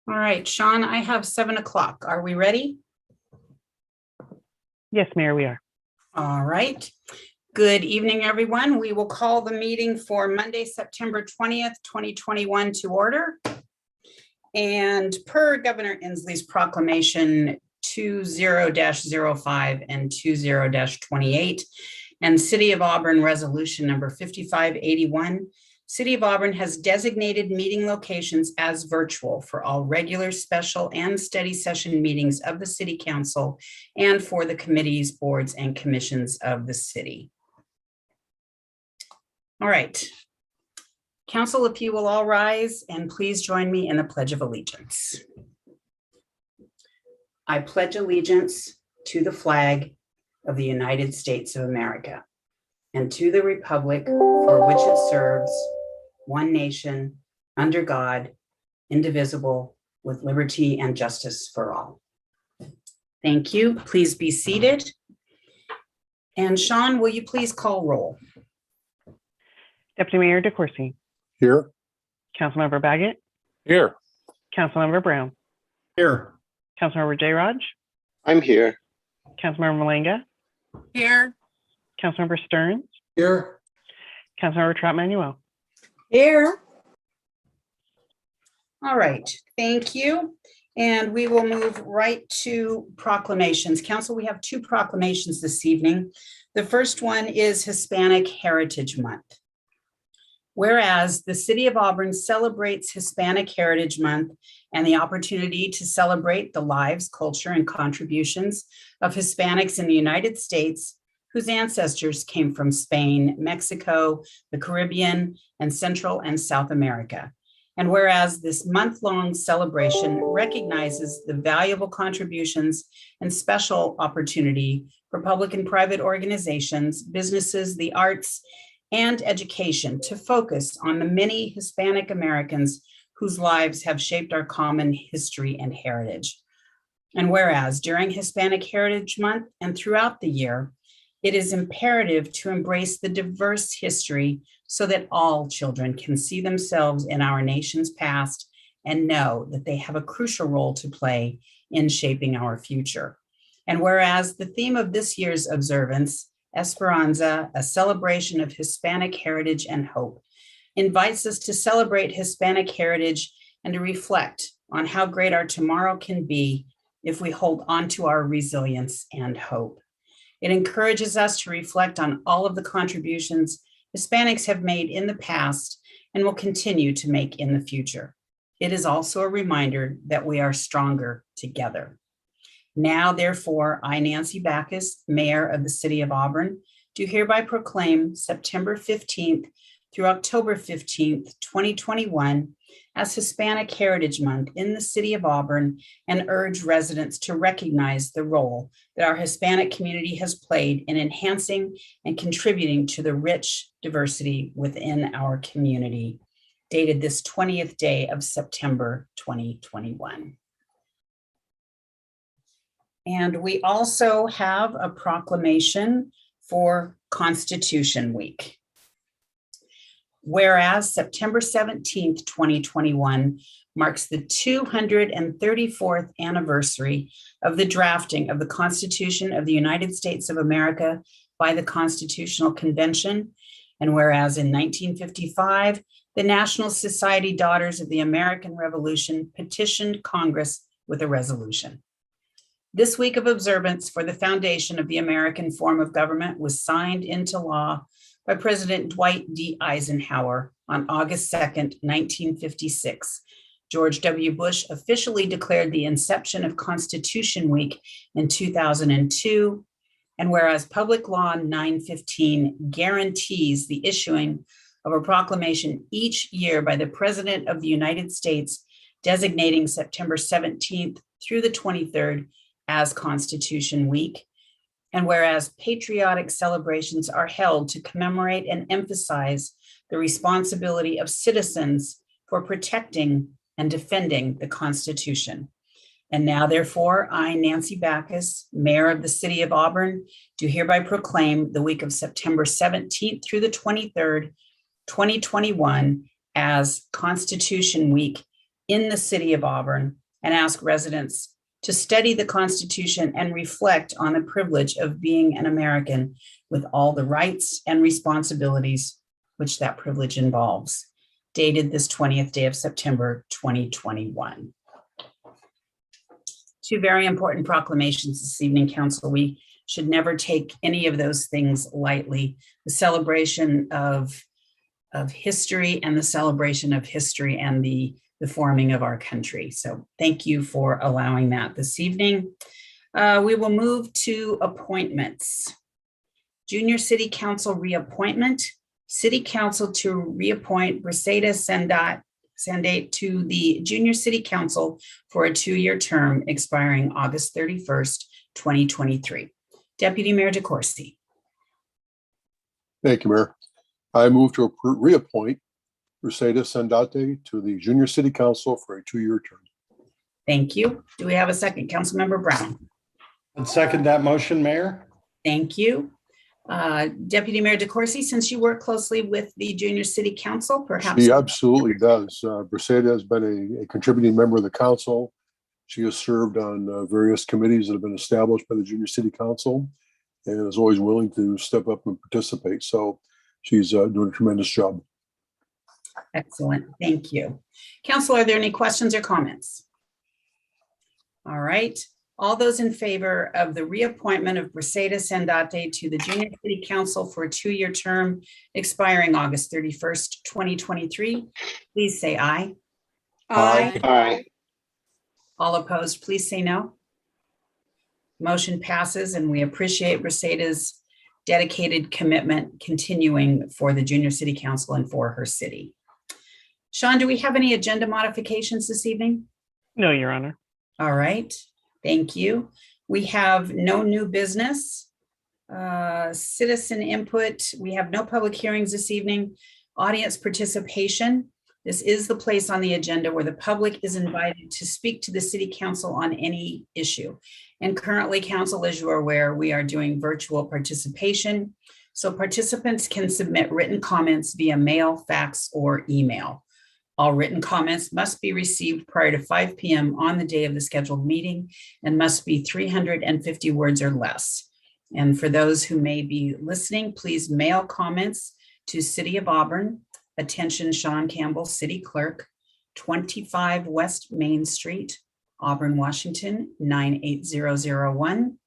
All right, Sean, I have 7 o'clock. Are we ready? Yes, Mayor, we are. All right. Good evening, everyone. We will call the meeting for Monday, September 20th, 2021 to order. And per Governor Inslee's proclamation 20-05 and 20-28 and City of Auburn Resolution number 5581, City of Auburn has designated meeting locations as virtual for all regular, special, and study session meetings of the City Council and for the committees, boards, and commissions of the city. All right. Council, if you will all rise and please join me in the Pledge of Allegiance. I pledge allegiance to the flag of the United States of America and to the republic for which it serves, one nation, under God, indivisible, with liberty and justice for all. Thank you. Please be seated. And Sean, will you please call roll? Deputy Mayor DeCoursey. Here. Councilmember Baggett. Here. Councilmember Brown. Here. Councilmember J. Raj. I'm here. Councilmember Malanga. Here. Councilmember Stearns. Here. Councilmember Trot Manuel. Here. All right, thank you. And we will move right to proclamations. Council, we have 2 proclamations this evening. The first one is Hispanic Heritage Month. Whereas the City of Auburn celebrates Hispanic Heritage Month and the opportunity to celebrate the lives, culture, and contributions of Hispanics in the United States whose ancestors came from Spain, Mexico, the Caribbean, and Central and South America. And whereas this month-long celebration recognizes the valuable contributions and special opportunity for public and private organizations, businesses, the arts, and education to focus on the many Hispanic Americans whose lives have shaped our common history and heritage. And whereas during Hispanic Heritage Month and throughout the year, it is imperative to embrace the diverse history so that all children can see themselves in our nation's past and know that they have a crucial role to play in shaping our future. And whereas the theme of this year's observance, Esperanza, a celebration of Hispanic heritage and hope, invites us to celebrate Hispanic heritage and to reflect on how great our tomorrow can be if we hold on to our resilience and hope. It encourages us to reflect on all of the contributions Hispanics have made in the past and will continue to make in the future. It is also a reminder that we are stronger together. Now, therefore, I, Nancy Backus, Mayor of the City of Auburn, do hereby proclaim September 15th through October 15th, 2021 as Hispanic Heritage Month in the City of Auburn and urge residents to recognize the role that our Hispanic community has played in enhancing and contributing to the rich diversity within our community, dated this 20th day of September 2021. And we also have a proclamation for Constitution Week. Whereas September 17th, 2021 marks the 234th anniversary of the drafting of the Constitution of the United States of America by the Constitutional Convention. And whereas in 1955, the National Society Daughters of the American Revolution petitioned Congress with a resolution. This week of observance for the foundation of the American form of government was signed into law by President Dwight D. Eisenhower on August 2nd, 1956. George W. Bush officially declared the inception of Constitution Week in 2002. And whereas Public Law 915 guarantees the issuing of a proclamation each year by the President of the United States, designating September 17th through the 23rd as Constitution Week. And whereas patriotic celebrations are held to commemorate and emphasize the responsibility of citizens for protecting and defending the Constitution. And now, therefore, I, Nancy Backus, Mayor of the City of Auburn, do hereby proclaim the week of September 17th through the 23rd, 2021 as Constitution Week in the city of Auburn and ask residents to study the Constitution and reflect on the privilege of being an American with all the rights and responsibilities which that privilege involves. Dated this 20th day of September, 2021. Two very important proclamations this evening, Council. We should never take any of those things lightly. The celebration of history and the celebration of history and the forming of our country. So thank you for allowing that this evening. We will move to appointments. Junior City Council reappointment. City Council to reappoint Briseida Sandate to the Junior City Council for a 2-year term expiring August 31st, 2023. Deputy Mayor DeCoursey. Thank you, Mayor. I move to reappoint Briseida Sandate to the Junior City Council for a 2-year term. Thank you. Do we have a second? Councilmember Brown. I'd second that motion, Mayor. Thank you. Deputy Mayor DeCoursey, since you work closely with the Junior City Council, perhaps. She absolutely does. Briseida has been a contributing member of the council. She has served on various committees that have been established by the Junior City Council and is always willing to step up and participate. So she's doing a tremendous job. Excellent. Thank you. Council, are there any questions or comments? All right. All those in favor of the reappointment of Briseida Sandate to the Junior City Council for a 2-year term expiring August 31st, 2023, please say aye. Aye. Aye. All opposed, please say no. Motion passes, and we appreciate Briseida's dedicated commitment continuing for the Junior City Council and for her city. Sean, do we have any agenda modifications this evening? No, Your Honor. All right. Thank you. We have no new business. Citizen input. We have no public hearings this evening. Audience participation. This is the place on the agenda where the public is invited to speak to the City Council on any issue. And currently, Council, as you are aware, we are doing virtual participation. So participants can submit written comments via mail, fax, or email. All written comments must be received prior to 5 p.m. on the day of the scheduled meeting and must be 350 words or less. And for those who may be listening, please mail comments to City of Auburn, attention Sean Campbell, City Clerk, 25 West Main Street, Auburn, Washington, 98001.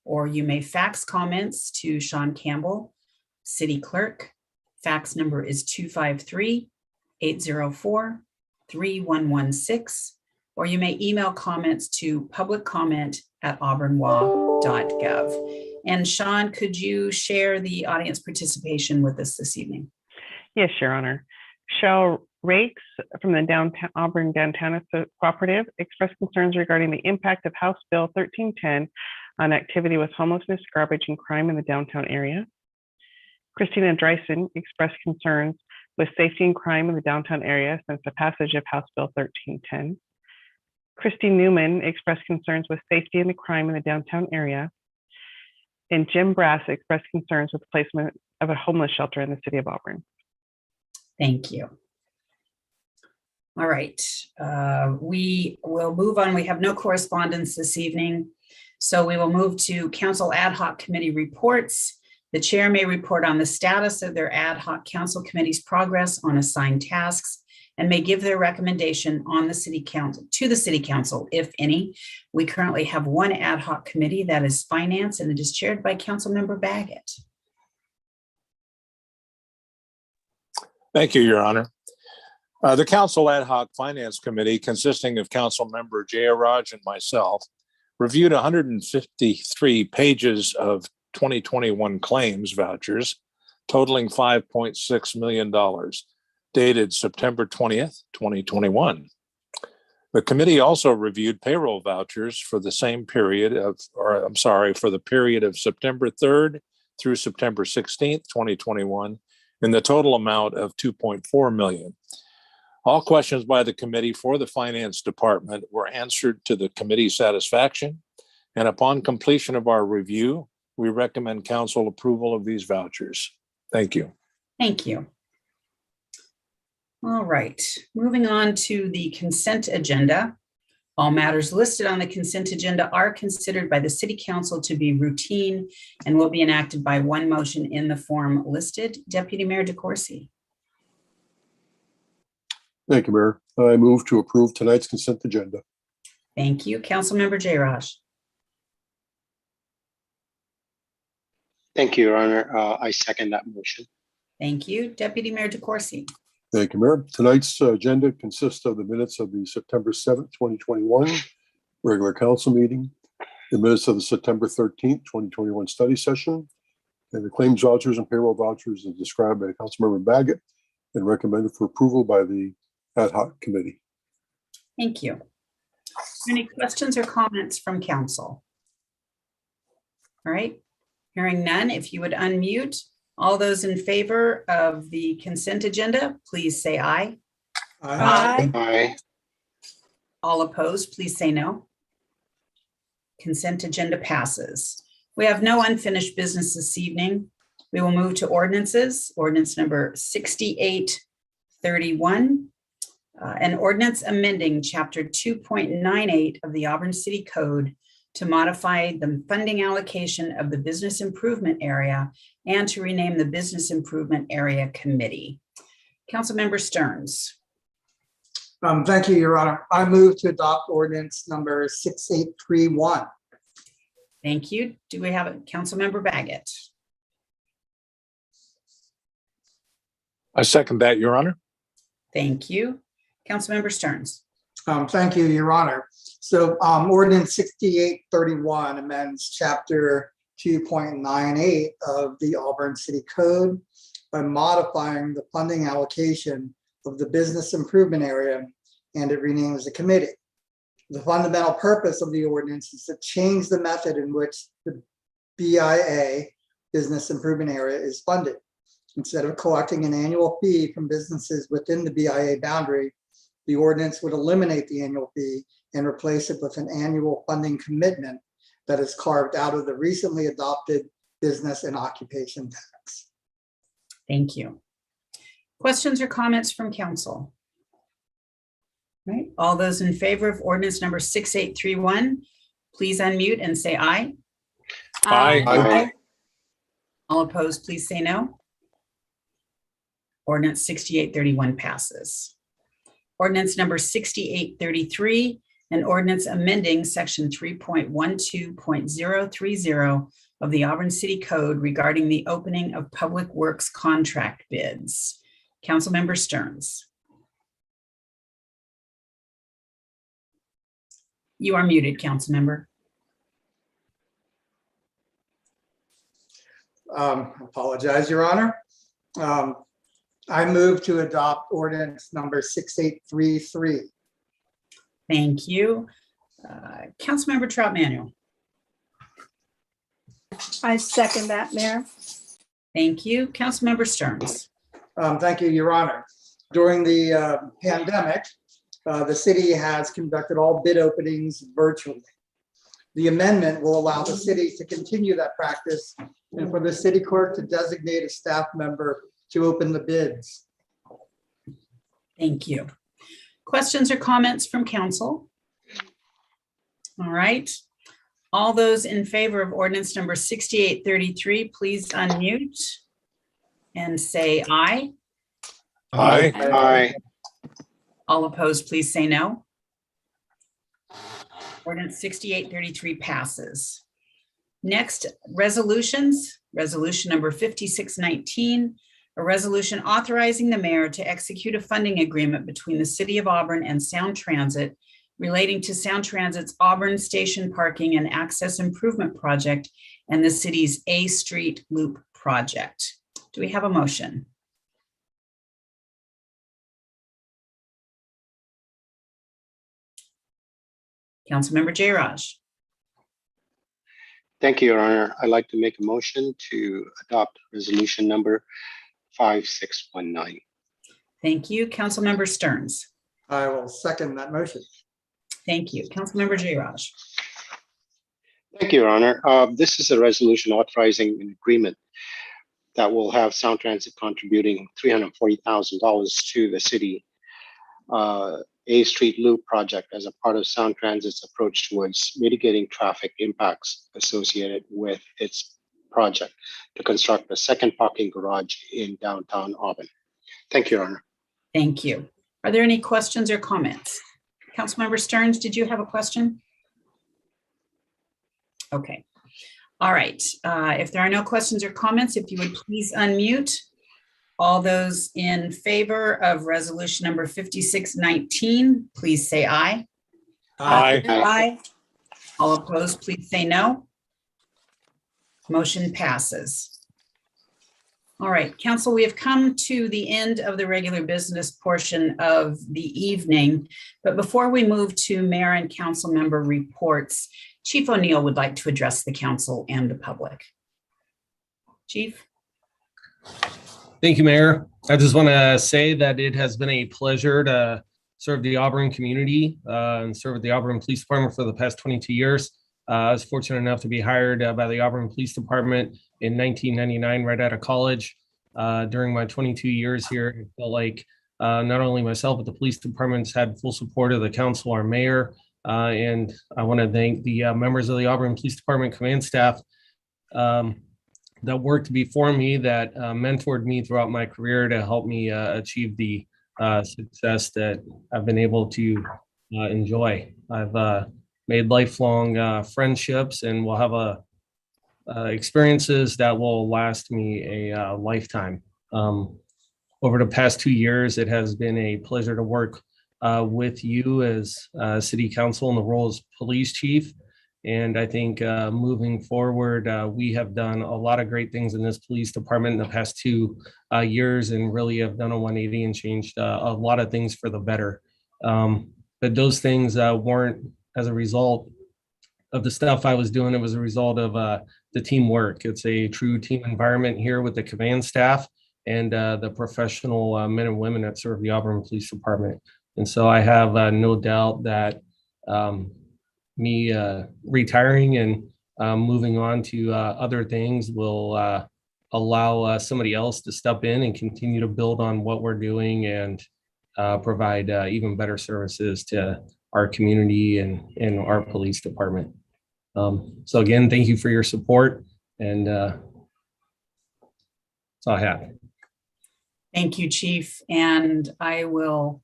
Or you may fax comments to Sean Campbell, City Clerk. Fax number is 253-804-3116, or you may email comments to publiccomment@auburnwa.gov. And Sean, could you share the audience participation with us this evening? Yes, Your Honor. Shell Rakes from the Auburn Downtown Cooperative expressed concerns regarding the impact of House Bill 1310 on activity with homelessness, garbage, and crime in the downtown area. Christina Dreisen expressed concerns with safety and crime in the downtown area since the passage of House Bill 1310. Christy Newman expressed concerns with safety and the crime in the downtown area. And Jim Brass expressed concerns with the placement of a homeless shelter in the city of Auburn. Thank you. All right, we will move on. We have no correspondence this evening, so we will move to Council Ad Hoc Committee reports. The chair may report on the status of their ad hoc council committee's progress on assigned tasks and may give their recommendation on the city council to the city council, if any. We currently have one ad hoc committee, that is finance, and it is chaired by Councilmember Baggett. Thank you, Your Honor. The Council Ad Hoc Finance Committee, consisting of Council Member Jayaraj and myself, reviewed 153 pages of 2021 claims vouchers totaling $5.6 million, dated September 20th, 2021. The committee also reviewed payroll vouchers for the same period for the period of September 3rd through September 16th, 2021, in the total amount of $2.4 million. All questions by the committee for the finance department were answered to the committee's satisfaction, and upon completion of our review, we recommend council approval of these vouchers. Thank you. Thank you. All right, moving on to the consent agenda. All matters listed on the consent agenda are considered by the City Council to be routine and will be enacted by one motion in the form listed. Deputy Mayor DeCoursey. Thank you, Mayor. I move to approve tonight's consent agenda. Thank you. Councilmember Jayraj. Thank you, Your Honor. I second that motion. Thank you. Deputy Mayor DeCoursey. Thank you, Mayor. Tonight's agenda consists of the minutes of the September 7th, 2021 regular council meeting, the minutes of the September 13th, 2021 study session, and the claims vouchers and payroll vouchers as described by Councilmember Baggett and recommended for approval by the ad hoc committee. Thank you. Any questions or comments from council? All right, hearing none, if you would unmute. All those in favor of the consent agenda, please say aye. Aye. Aye. All opposed, please say no. Consent agenda passes. We have no unfinished business this evening. We will move to ordinances. Ordinance number 6831. An ordinance amending chapter 2.98 of the Auburn City Code to modify the funding allocation of the Business Improvement Area and to rename the Business Improvement Area Committee. Councilmember Stearns. Thank you, Your Honor. I move to adopt ordinance number 6831. Thank you. Do we have it? Councilmember Baggett? I second that, Your Honor. Thank you. Councilmember Stearns. Thank you, Your Honor. So ordinance 6831 amends chapter 2.98 of the Auburn City Code by modifying the funding allocation of the Business Improvement Area, and it renames the committee. The fundamental purpose of the ordinance is to change the method in which the BIA, Business Improvement Area, is funded. Instead of collecting an annual fee from businesses within the BIA boundary, the ordinance would eliminate the annual fee and replace it with an annual funding commitment that is carved out of the recently adopted business and occupation tax. Thank you. Questions or comments from council? All right, all those in favor of ordinance number 6831, please unmute and say aye. Aye. Aye. All opposed, please say no. Ordinance 6831 passes. Ordinance number 6833, an ordinance amending section 3.12.030 of the Auburn City Code regarding the opening of public works contract bids. Councilmember Stearns. You are muted, Councilmember. Apologize, Your Honor. I move to adopt ordinance number 6833. Thank you. Councilmember Trout Manuel. I second that, Mayor. Thank you. Councilmember Stearns. Thank you, Your Honor. During the pandemic, the city has conducted all bid openings virtually. The amendment will allow the city to continue that practice and for the city clerk to designate a staff member to open the bids. Thank you. Questions or comments from council? All right. All those in favor of ordinance number 6833, please unmute and say aye. Aye. Aye. All opposed, please say no. Ordinance 6833 passes. Next, resolutions. Resolution number 5619, a resolution authorizing the mayor to execute a funding agreement between the City of Auburn and Sound Transit relating to Sound Transit's Auburn Station Parking and Access Improvement Project and the city's A Street Loop Project. Do we have a motion? Councilmember Jayraj. Thank you, Your Honor. I'd like to make a motion to adopt resolution number 5619. Thank you. Councilmember Stearns. I will second that motion. Thank you. Councilmember Jayraj. Thank you, Your Honor. This is a resolution authorizing an agreement that will have Sound Transit contributing $340,000 to the city A Street Loop project as a part of Sound Transit's approach towards mitigating traffic impacts associated with its project to construct a second parking garage in downtown Auburn. Thank you, Your Honor. Thank you. Are there any questions or comments? Councilmember Stearns, did you have a question? Okay. All right. If there are no questions or comments, if you would please unmute. All those in favor of resolution number 5619, please say aye. Aye. Aye. All opposed, please say no. Motion passes. All right, council, we have come to the end of the regular business portion of the evening. But before we move to mayor and council member reports, Chief O'Neill would like to address the council and the public. Chief. Thank you, Mayor. I just want to say that it has been a pleasure to serve the Auburn community and serve at the Auburn Police Department for the past 22 years. I was fortunate enough to be hired by the Auburn Police Department in 1999, right out of college. During my 22 years here, I felt like not only myself, but the police department's had full support of the council, our mayor, and I want to thank the members of the Auburn Police Department command staff that worked before me, that mentored me throughout my career to help me achieve the success that I've been able to enjoy. I've made lifelong friendships and will have experiences that will last me a lifetime. Over the past 2 years, it has been a pleasure to work with you as city council in the role as police chief. And I think moving forward, we have done a lot of great things in this police department in the past 2 years and really have done a 180 and changed a lot of things for the better. But those things weren't as a result of the stuff I was doing. It was a result of the teamwork. It's a true team environment here with the command staff and the professional men and women that serve the Auburn Police Department. And so I have no doubt that me retiring and moving on to other things will allow somebody else to step in and continue to build on what we're doing and provide even better services to our community and our police department. So again, thank you for your support, and that's all I have. Thank you, Chief. And I will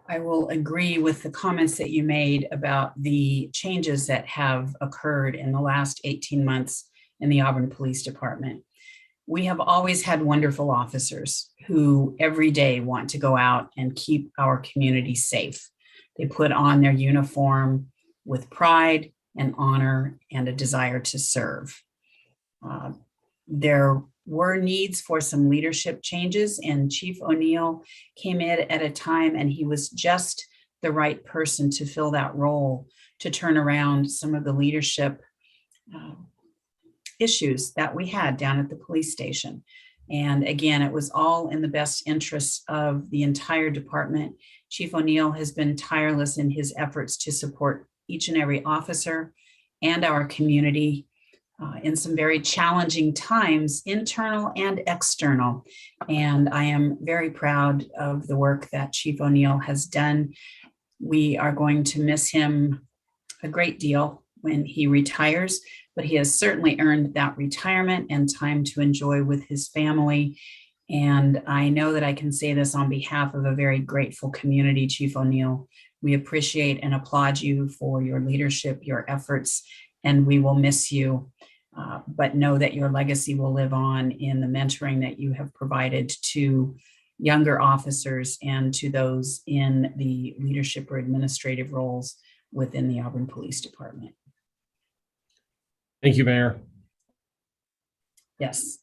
agree with the comments that you made about the changes that have occurred in the last 18 months in the Auburn Police Department. We have always had wonderful officers who every day want to go out and keep our community safe. They put on their uniform with pride and honor and a desire to serve. There were needs for some leadership changes, and Chief O'Neill came in at a time and he was just the right person to fill that role, to turn around some of the leadership issues that we had down at the police station. And again, it was all in the best interests of the entire department. Chief O'Neill has been tireless in his efforts to support each and every officer and our community in some very challenging times, internal and external. And I am very proud of the work that Chief O'Neill has done. We are going to miss him a great deal when he retires, but he has certainly earned that retirement and time to enjoy with his family. And I know that I can say this on behalf of a very grateful community, Chief O'Neill. We appreciate and applaud you for your leadership, your efforts, and we will miss you. But know that your legacy will live on in the mentoring that you have provided to younger officers and to those in the leadership or administrative roles within the Auburn Police Department. Thank you, Mayor. Yes.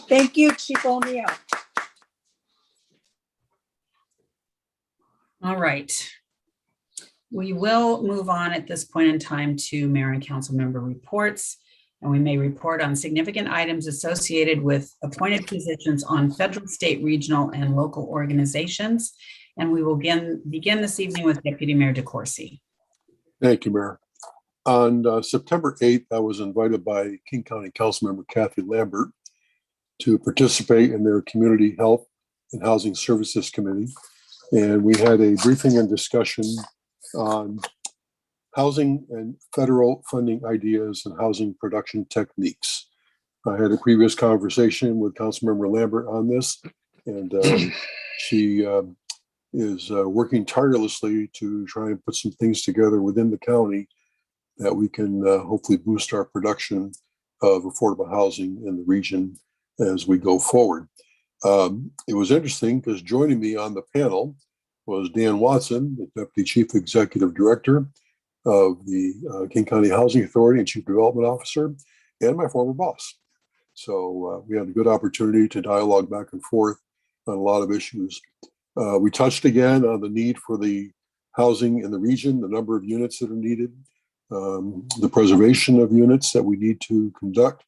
Thank you, Chief O'Neill. All right. We will move on at this point in time to mayor and council member reports, and we may report on significant items associated with appointed positions on federal, state, regional, and local organizations. And we will begin this evening with Deputy Mayor DeCoursey. Thank you, Mayor. On September 8th, I was invited by King County Councilmember Kathy Lambert to participate in their Community Health and Housing Services Committee. And we had a briefing and discussion on housing and federal funding ideas and housing production techniques. I had a previous conversation with Councilmember Lambert on this, and she is working tirelessly to try and put some things together within the county that we can hopefully boost our production of affordable housing in the region as we go forward. It was interesting because joining me on the panel was Dan Watson, the Deputy Chief Executive Director of the King County Housing Authority and Chief Development Officer, and my former boss. So we had a good opportunity to dialogue back and forth on a lot of issues. We touched again on the need for the housing in the region, the number of units that are needed, the preservation of units that we need to conduct,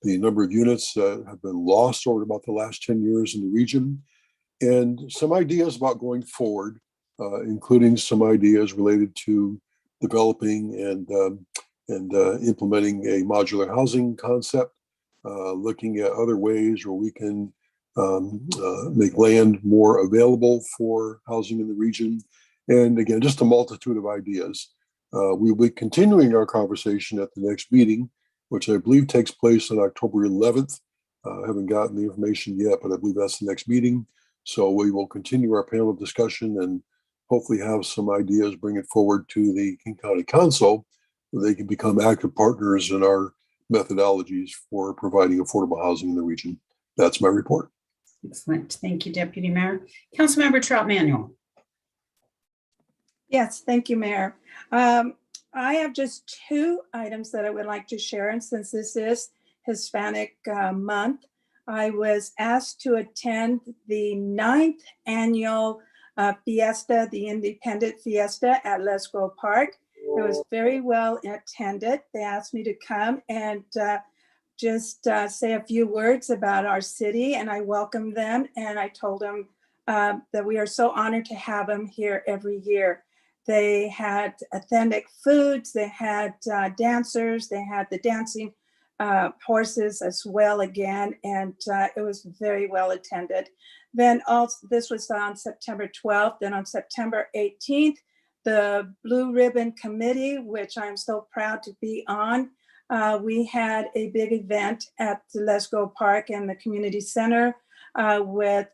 the number of units that have been lost over about the last 10 years in the region, and some ideas about going forward, including some ideas related to developing and implementing a modular housing concept, looking at other ways where we can make land more available for housing in the region. And again, just a multitude of ideas. We'll be continuing our conversation at the next meeting, which I believe takes place on October 11th. I haven't gotten the information yet, but I believe that's the next meeting. So we will continue our panel discussion and hopefully have some ideas, bring it forward to the King County Council, where they can become active partners in our methodologies for providing affordable housing in the region. That's my report. Excellent. Thank you, Deputy Mayor. Councilmember Trout Manuel. Yes, thank you, Mayor. I have just two items that I would like to share. And since this is Hispanic month, I was asked to attend the 9th annual fiesta, the Independent Fiesta at Let's Grow Park. It was very well attended. They asked me to come and just say a few words about our city, and I welcomed them. And I told them that we are so honored to have them here every year. They had authentic foods, they had dancers, they had the dancing horses as well again, and it was very well attended. Then also, this was on September 12th. Then on September 18th, the Blue Ribbon Committee, which I'm so proud to be on, we had a big event at the Let's Go Park and the Community Center with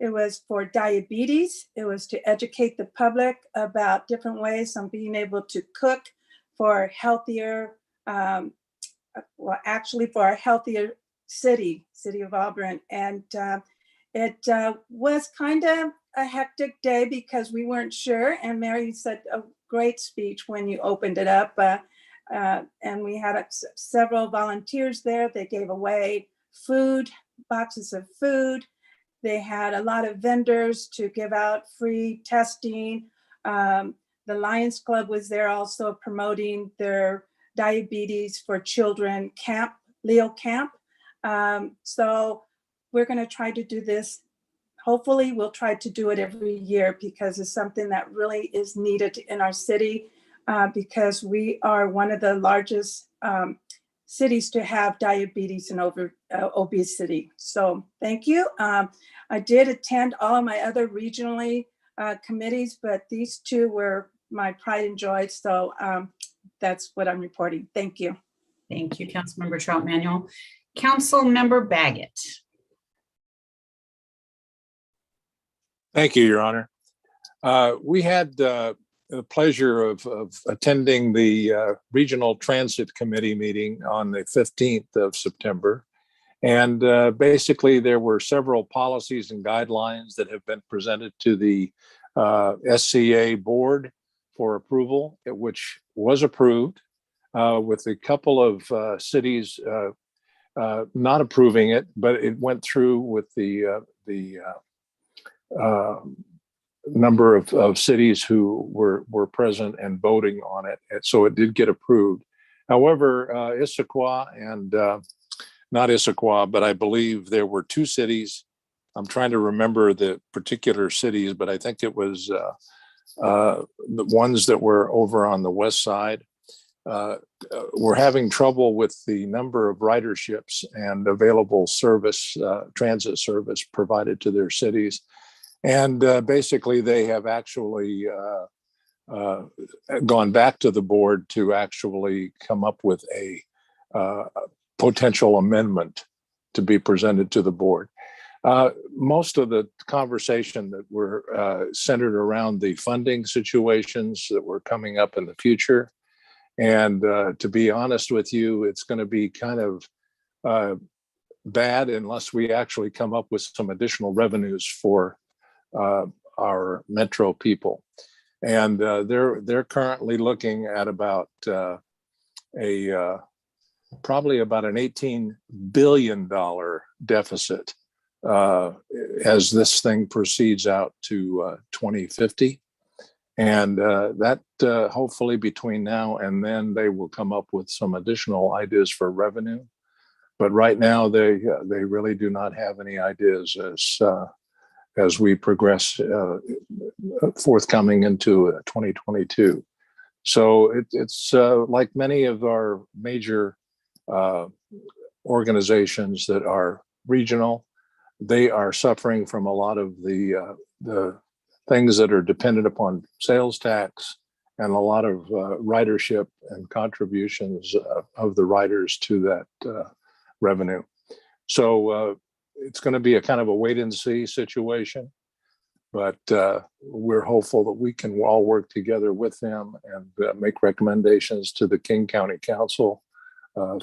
it was for diabetes. It was to educate the public about different ways on being able to cook for healthier, well, actually for a healthier city of Auburn. And it was kind of a hectic day because we weren't sure. And Marion said a great speech when you opened it up. And we had several volunteers there. They gave away food, boxes of food. They had a lot of vendors to give out free testing. The Lions Club was there also promoting their diabetes for children camp, Leo Camp. So we're going to try to do this. Hopefully we'll try to do it every year because it's something that really is needed in our city because we are one of the largest cities to have diabetes and obesity. So thank you. I did attend all of my other regionally committees, but these two were my pride and joy. So that's what I'm reporting. Thank you. Thank you, Councilmember Trout Manuel. Councilmember Baggett. Thank you, Your Honor. We had the pleasure of attending the Regional Transit Committee meeting on the 15th of September. And basically, there were several policies and guidelines that have been presented to the SCA board for approval, which was approved with a couple of cities not approving it, but it went through with the number of cities who were present and voting on it. And so it did get approved. However, Issaquah and not Issaquah, but I believe there were two cities. I'm trying to remember the particular cities, but I think it was the ones that were over on the west side we're having trouble with the number of riderships and available service, transit service provided to their cities. And basically, they have actually gone back to the board to actually come up with a potential amendment to be presented to the board. Most of the conversation that were centered around the funding situations that were coming up in the future. And to be honest with you, it's going to be kind of bad unless we actually come up with some additional revenues for our metro people. And they're currently looking at about probably about an $18 billion deficit as this thing proceeds out to 2050. And that hopefully between now and then they will come up with some additional ideas for revenue. But right now they really do not have any ideas as we progress forthcoming into 2022. So it's like many of our major organizations that are regional, they are suffering from a lot of the things that are dependent upon sales tax and a lot of ridership and contributions of the riders to that revenue. So it's going to be a kind of a wait and see situation, but we're hopeful that we can all work together with them and make recommendations to the King County Council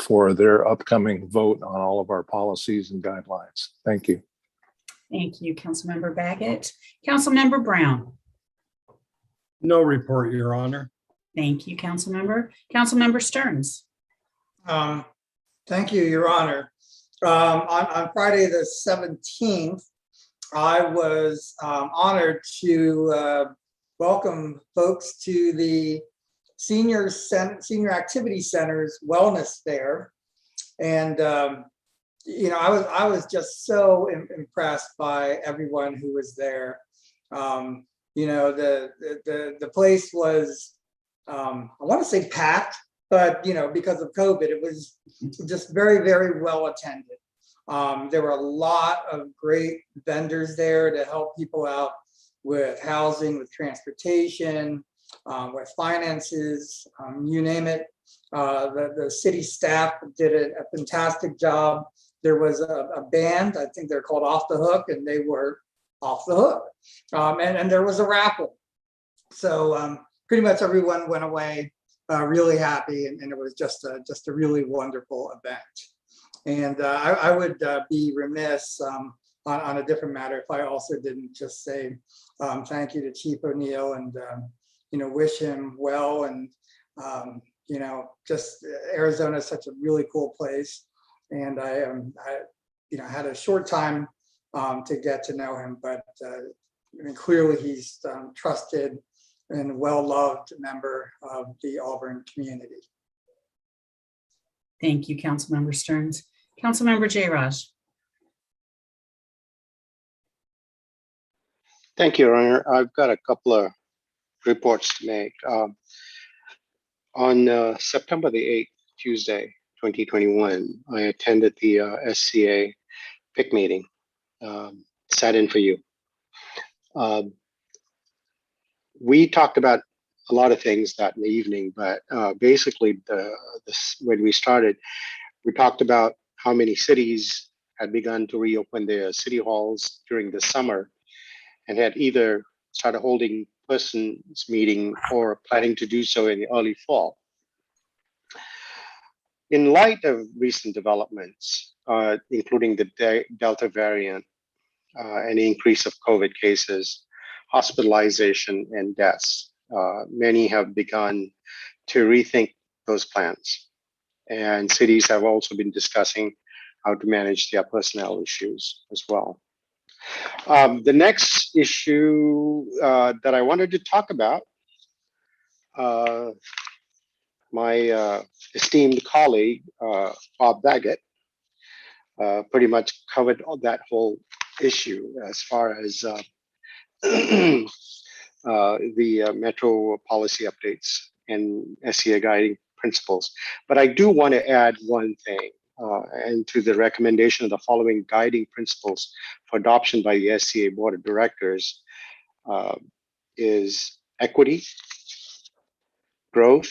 for their upcoming vote on all of our policies and guidelines. Thank you. Thank you, Councilmember Baggett. Councilmember Brown. No report, Your Honor. Thank you, Councilmember. Councilmember Stearns. Thank you, Your Honor. On Friday the 17th, I was honored to welcome folks to the Senior Activity Center's Wellness Fair. And you know, I was just so impressed by everyone who was there. You know, the place was, I want to say packed, but you know, because of COVID, it was just very, very well attended. There were a lot of great vendors there to help people out with housing, with transportation, with finances, you name it. The city staff did a fantastic job. There was a band, I think they're called Off the Hook, and they were off the hook. And there was a raffle. So pretty much everyone went away really happy, and it was just a really wonderful event. And I would be remiss on a different matter if I also didn't just say thank you to Chief O'Neill and you know, wish him well. And you know, just Arizona is such a really cool place. And I you know, had a short time to get to know him, but I mean, clearly he's trusted and well-loved member of the Auburn community. Thank you, Councilmember Stearns. Councilmember J-Raj. Thank you, Your Honor. I've got a couple of reports to make. On September the 8th, Tuesday, 2021, I attended the SCA PIC meeting, sat in for you. We talked about a lot of things that evening, but basically when we started, we talked about how many cities had begun to reopen their city halls during the summer and had either started holding persons meeting or planning to do so in the early fall. In light of recent developments, including the Delta variant, and increase of COVID cases, hospitalization, and deaths, many have begun to rethink those plans. And cities have also been discussing how to manage their personnel issues as well. The next issue that I wanted to talk about, my esteemed colleague, Bob Baggett, pretty much covered that whole issue as far as the metro policy updates and SCA guiding principles. But I do want to add one thing, and to the recommendation of the following guiding principles for adoption by the SCA Board of Directors is equity, growth,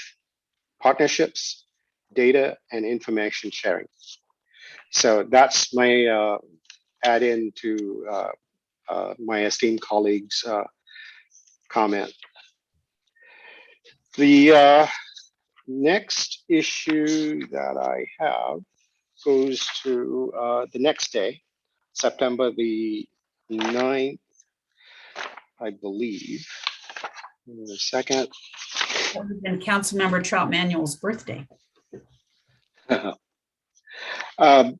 partnerships, data, and information sharing. So that's my add-in to my esteemed colleagues' comment. The next issue that I have goes to the next day, September the 9th, I believe. Give me a second. And Councilmember Trout Manuel's birthday.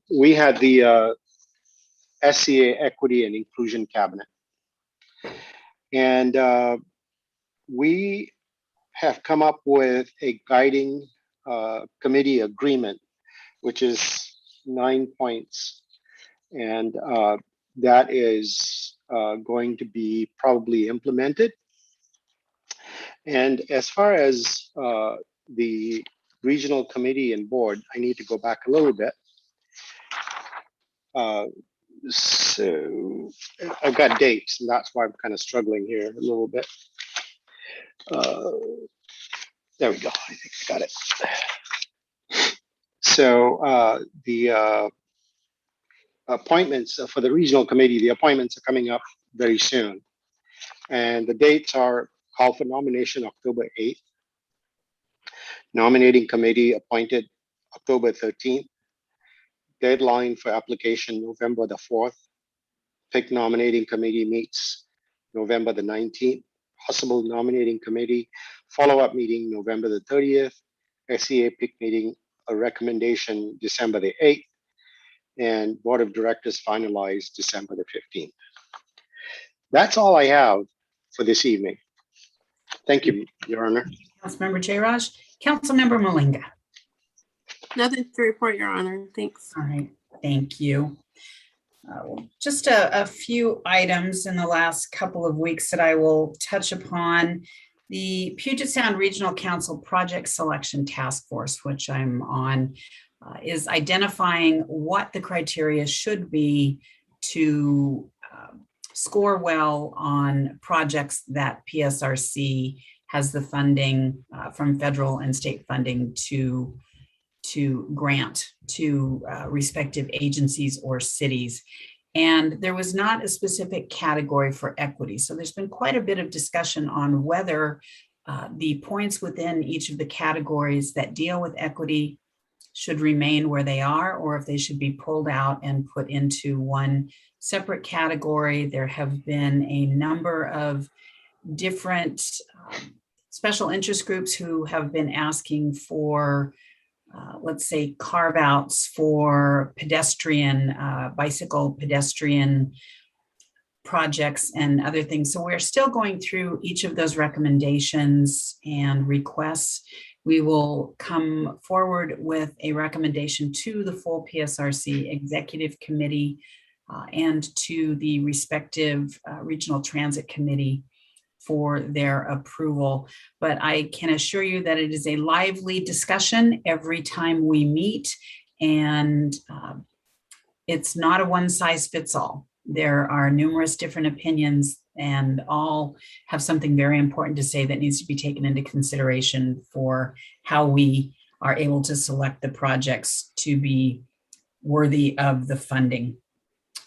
We had the SCA Equity and Inclusion Cabinet. And we have come up with a guiding committee agreement, which is 9 points. And that is going to be probably implemented. And as far as the regional committee and board, I need to go back a little bit. So I've got dates, and that's why I'm kind of struggling here a little bit. There we go. I think I got it. So the appointments for the regional committee, the appointments are coming up very soon. And the dates are called for nomination October 8th. Nominating committee appointed October 13th. Deadline for application November the 4th. PIC nominating committee meets November the 19th. Possible nominating committee follow-up meeting November the 30th. SCA PIC meeting, a recommendation December the 8th. And Board of Directors finalized December the 15th. That's all I have for this evening. Thank you, Your Honor. Councilmember Jayraj. Councilmember Malinga. Nothing to report, Your Honor. Thanks. All right, thank you. Just a few items in the last couple of weeks that I will touch upon. The Puget Sound Regional Council Project Selection Task Force, which I'm on, is identifying what the criteria should be to score well on projects that PSRC has the funding from federal and state funding to grant to respective agencies or cities. And there was not a specific category for equity. So there's been quite a bit of discussion on whether the points within each of the categories that deal with equity should remain where they are, or if they should be pulled out and put into one separate category. There have been a number of different special interest groups who have been asking for let's say carve outs for pedestrian, bicycle pedestrian projects and other things. So we're still going through each of those recommendations and requests. We will come forward with a recommendation to the full PSRC Executive Committee and to the respective Regional Transit Committee for their approval. But I can assure you that it is a lively discussion every time we meet, and it's not a one size fits all. There are numerous different opinions, and all have something very important to say that needs to be taken into consideration for how we are able to select the projects to be worthy of the funding.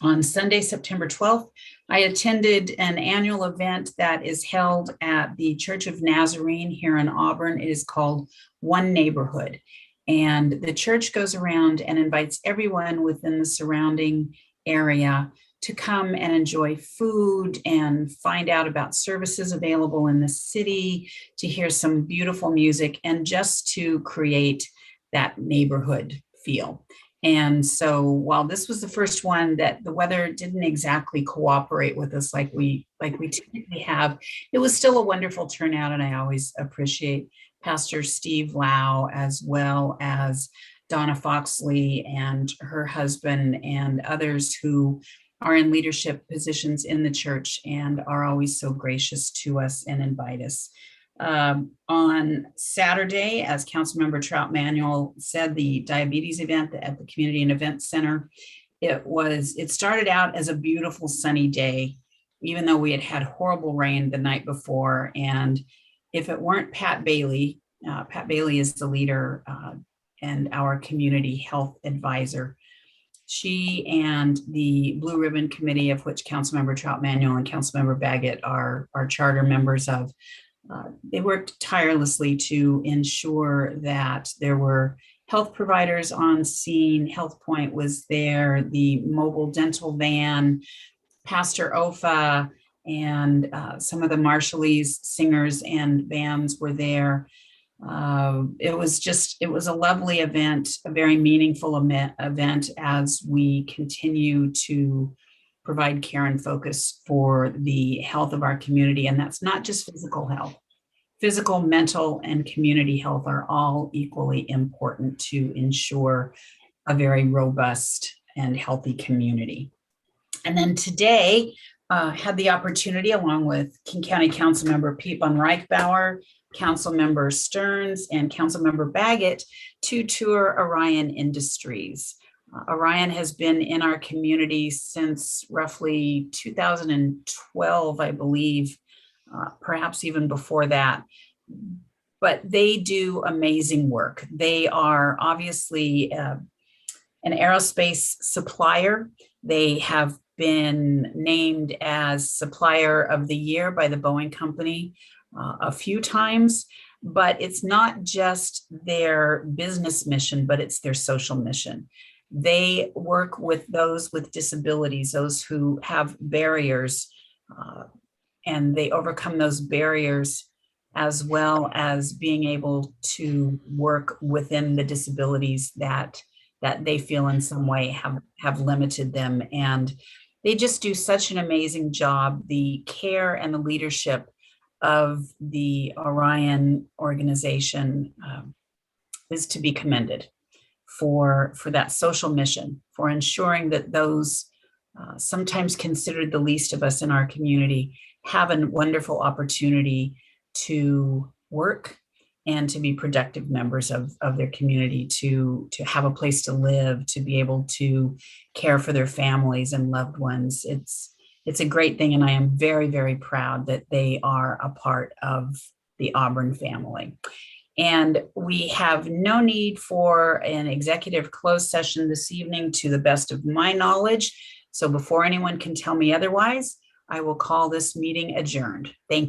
On Sunday, September 12th, I attended an annual event that is held at the Church of Nazarene here in Auburn. It is called One Neighborhood. And the church goes around and invites everyone within the surrounding area to come and enjoy food and find out about services available in the city, to hear some beautiful music, and just to create that neighborhood feel. And so while this was the first one that the weather didn't exactly cooperate with us like we typically have, it was still a wonderful turnout. And I always appreciate Pastor Steve Lau, as well as Donna Foxley and her husband and others who are in leadership positions in the church and are always so gracious to us and invite us. On Saturday, as Councilmember Trout Manuel said, the diabetes event at the Community and Event Center, it started out as a beautiful sunny day, even though we had had horrible rain the night before. And if it weren't Pat Bailey is the leader and our community health advisor. She and the Blue Ribbon Committee, of which Councilmember Trout Manuel and Councilmember Baggett are charter members of, they worked tirelessly to ensure that there were health providers on scene. Health Point was there, the mobile dental van, Pastor Ofa, and some of the Marshallese singers and bands were there. It was a lovely event, a very meaningful event as we continue to provide care and focus for the health of our community. And that's not just physical health. Physical, mental, and community health are all equally important to ensure a very robust and healthy community. And then today, had the opportunity, along with King County Councilmember Pete von Reichbauer, Councilmember Stearns, and Councilmember Baggett, to tour Orion Industries. Orion has been in our community since roughly 2012, I believe, perhaps even before that. But they do amazing work. They are obviously an aerospace supplier. They have been named as Supplier of the Year by the Boeing Company a few times, but it's not just their business mission, but it's their social mission. They work with those with disabilities, those who have barriers, and they overcome those barriers, as well as being able to work within the disabilities that they feel in some way have limited them. And they just do such an amazing job. The care and the leadership of the Orion organization is to be commended for that social mission, for ensuring that those sometimes considered the least of us in our community have a wonderful opportunity to work and to be productive members of their community, to have a place to live, to be able to care for their families and loved ones. It's a great thing, and I am very, very proud that they are a part of the Auburn family. And we have no need for an executive closed session this evening, to the best of my knowledge. So before anyone can tell me otherwise, I will call this meeting adjourned. Thank you.